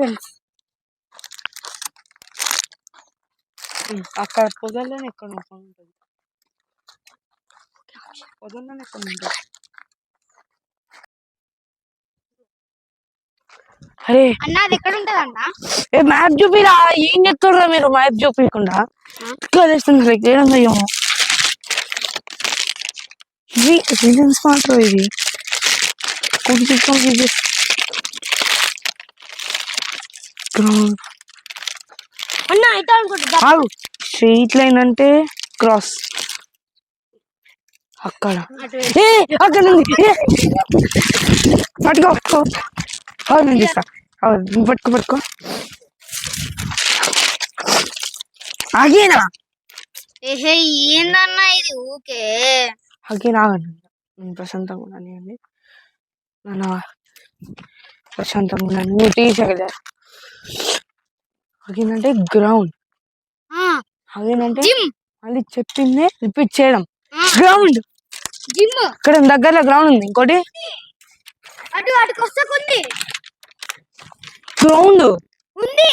Friends. అక్కడ పొదల్లోనే ఎక్కడ ఉంటుంది, పొదల్లోనే ఎక్కడ ఉంటుంది. అరే అన్నది ఎక్కడ ఉంటది అన్న? ఏ మ్యాప్ చూపిరా, ఏం చెప్తుర్రా మీరు మ్యాప్ చూపించకుండా చేస్తున్నారు ఏమో. ఇది రిలయన్స్ మాత్రం ఇది అన్న అయితే అనుకుంటా స్ట్రీట్ లైన్ అంటే క్రాస్ అక్కడ. అక్కడ పట్టుకో నేను తీస్తా, పట్టుకో ఆగేనా ఏందన్నా ఇది ఊకే ఆగేనా నేను ప్రశాంతంగా ఉన్నాను అండి, నన్ను ప్రశాంతంగా ఉన్నాను. నువ్వు తీసగలే ఆగేనంటే గ్రౌండ్, ఆగేనంటే మళ్ళీ చెప్పిందే రిపీట్ చేయడం. గ్రౌండ్ జిమ్, ఇక్కడ దగ్గరలో గ్రౌండ్ ఉంది. ఇంకోటి ఉంది గ్రౌండ్ ఉంది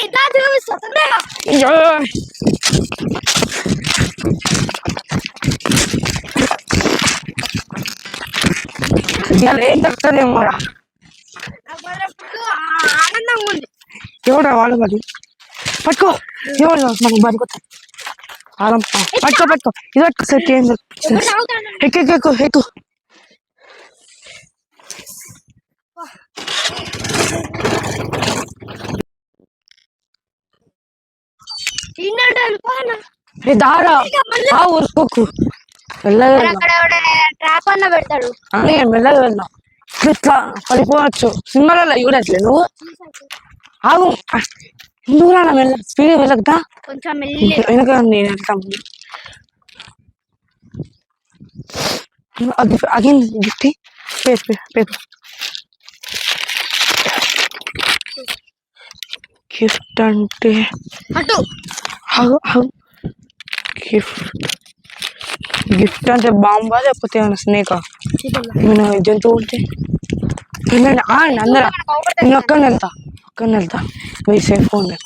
దక్కదేమో ఆనందంగా ఉంది. ఎవడా వాళ్ళు మరి పట్టుకో, ఎవరు మనకు బతుకుతా పట్టుకో ఇది పట్టుకో సార్. ఏం ఎక్కు ఎక్కు దారా ఊరుకోకు, ట్రాప్ అన్న పెడతాడు. మెల్లగా వెళ్దాం, ఇట్లా పడిపోవచ్చు. సినిమాలలో చూడట్లే నువ్వు, ఆగు ఎందుకు రా మెల్ల స్పీడ్ వెళ్ళదా కొంచెం వెనక నేను వెళ్తాము. అగైన్ గిఫ్ట్ పేపర్ గిఫ్ట్ అంటే గిఫ్ట్ అంటే బాంబా లేకపోతే ఏమైనా స్నేకా, ఏమైనా జంతువు ఉంటే అందరా. నేను ఒక్కడిని వెళ్తా మీ సేఫ్ ఉండే.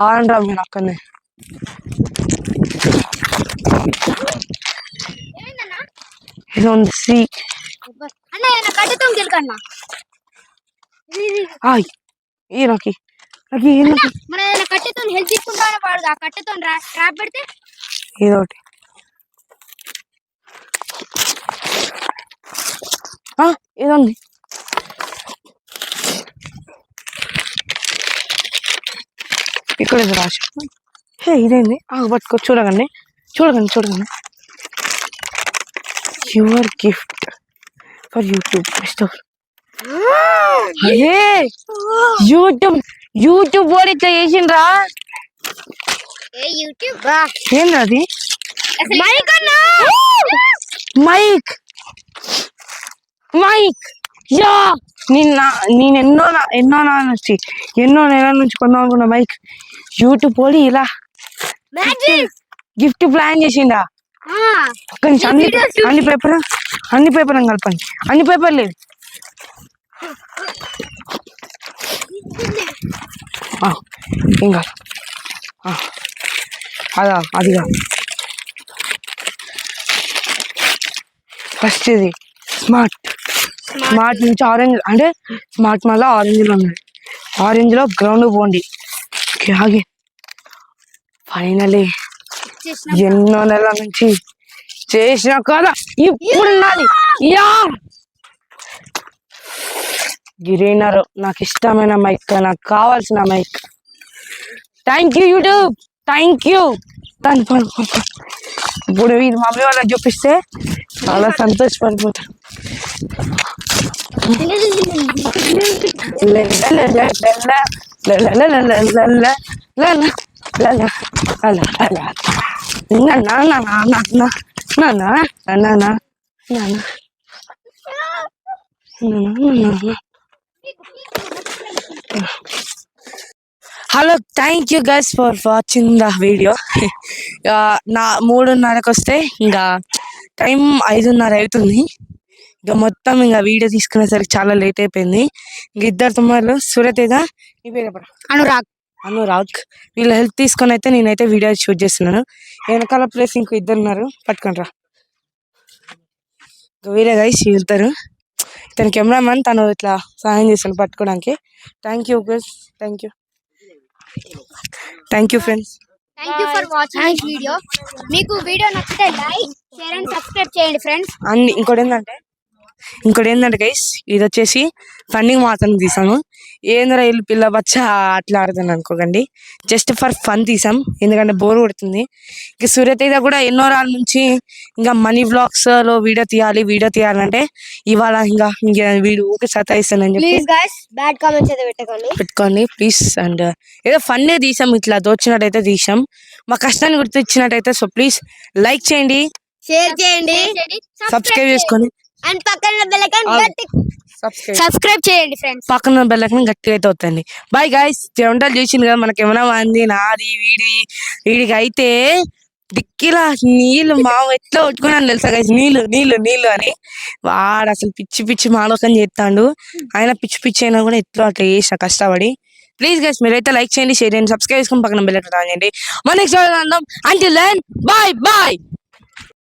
ఆడండి రా మీరు అక్కడనే. ఇది ఉంది సి ఈ నాకు కట్టెతో హెల్ప్ తీసుకుంటాను వాడు. ఆ కట్టెతో ట్రాప్ పెడితే ఏదోటి ఏదండి ఇక్కడ రాసి. ఇదేంది పట్టుకో, చూడకండి your gift for YouTube. YouTube వాడు ఇట్లా చేసిండ్రా. ఏంది అది? మైక్ యా నేను ఎన్నో నెలల నుంచి కొందాం అనుకున్నా మైక్. యూట్యూబ్ పోలి ఇలా గిఫ్ట్ ప్లాన్ చేసిండా. అన్ని పేపర్ కలపండి, అన్ని పేపర్ లేదు. ఇంకా అదిగా ఫస్ట్ ఇది స్మార్ట్ నుంచి ఆరెంజ్, అంటే స్మార్ట్ మళ్ళీ ఆరెంజ్లో ఉన్నది. ఆరెంజ్లో గ్రౌండ్ పోండి. ఆగే ఫైనలీ ఎన్నో నెలల నుంచి చేసిన కదా ఇప్పుడు ఉన్నది. గిరీనర్ నాకు ఇష్టమైన మైక్, నాకు కావాల్సిన mic. Thank you YouTube, thank you. ఇప్పుడు ఇది మమ్మీ వాళ్ళకి చూపిస్తే చాలా సంతోషపడిపోతారు. Hello, thank you guys for watching the video. నా 3:30కి వస్తే ఇంకా టైం 5:30 అవుతుంది. ఇక మొత్తం ఇంకా వీడియో తీసుకునేసరికి చాలా లేట్ అయిపోయింది. ఇంక ఇద్దరు తమ్ముళ్ళు సూర్యతేజ, నీ పేరు చెప్పరా? అనురాగ్. వీళ్ళ హెల్ప్ తీసుకొని అయితే నేనైతే వీడియో షూట్ చేస్తున్నాను. వెనకాల ప్లేస్ ఇంకో ఇద్దరు ఉన్నారు, పట్టుకుంటారా. వీరే గైస్ వెళ్తారు. తన కెమెరామెన్, తను ఇట్లా సహాయం చేస్తాను పట్టుకోవడానికి. Thank you guys, thank you friends. Thank you for watching this video. మీకు వీడియో నచ్చితే లైక్, షేర్ అండ్ సబ్స్క్రైబ్ చేయండి ఫ్రెండ్స్. అండ్ ఇంకోటి ఏంటంటే గైస్, ఇది వచ్చేసి ఫన్నింగ్ మాత్రం తీసాము. ఏంద్రా ఇల్లు పిల్ల బచ్చా అట్లా ఆడుతుంది అనుకోకండి, జస్ట్ ఫర్ ఫన్ తీసాం, ఎందుకంటే బోర్ కొడుతుంది. ఇంక సూర్యతేజ కూడా ఎన్నో రాళ్ళ నుంచి ఇంకా మనీ వ్లాగ్స్ లో వీడియో తీయాలంటే ఇవాళ ఇంకా వీడు ఊరికి సతాయిస్తానని చెప్పి ప్లీజ్ గైస్ బ్యాడ్ కామెంట్స్ అయితే పెట్టుకోండి ప్లీజ్. అండ్ ఏదో ఫన్నే తీసాం, ఇట్లా దోచినట్టయితే తీసాం, మా కష్టాన్ని గుర్తించినట్టయితే. సో ప్లీజ్ లైక్ చేయండి, షేర్ చేయండి, సబ్స్క్రైబ్ చేసుకోండి, అండ్ పక్కన బెల్ ఐకాన్ గట్టి సబ్స్క్రైబ్ చేయండి ఫ్రెండ్స్. పక్కన బెల్ ఐకాన్ గట్టిగా అయితే వస్తుంది. Bye guys. వంటలు చూసింది కదా, మనకి ఏమైనా అంది నాది వీడికి అయితే దిక్కిలా నీళ్ళు ఎట్లా కొట్టుకున్నాను తెలుసా గైస్, నీళ్ళు అని. వాడు అసలు పిచ్చి మాలోకం చేస్తాడు. ఆయన పిచ్చి అయినా కూడా ఎట్లా అట్లా చేసిన కష్టపడి. ప్లీజ్ గైస్ మీరైతే లైక్ చేయండి, షేర్ చేయండి, సబ్స్క్రైబ్ చేసుకుని పక్కన బెల్ ఐకాన్ రాయండి. మన నెక్స్ట్ అంటిల్ దెన్ బాయ్.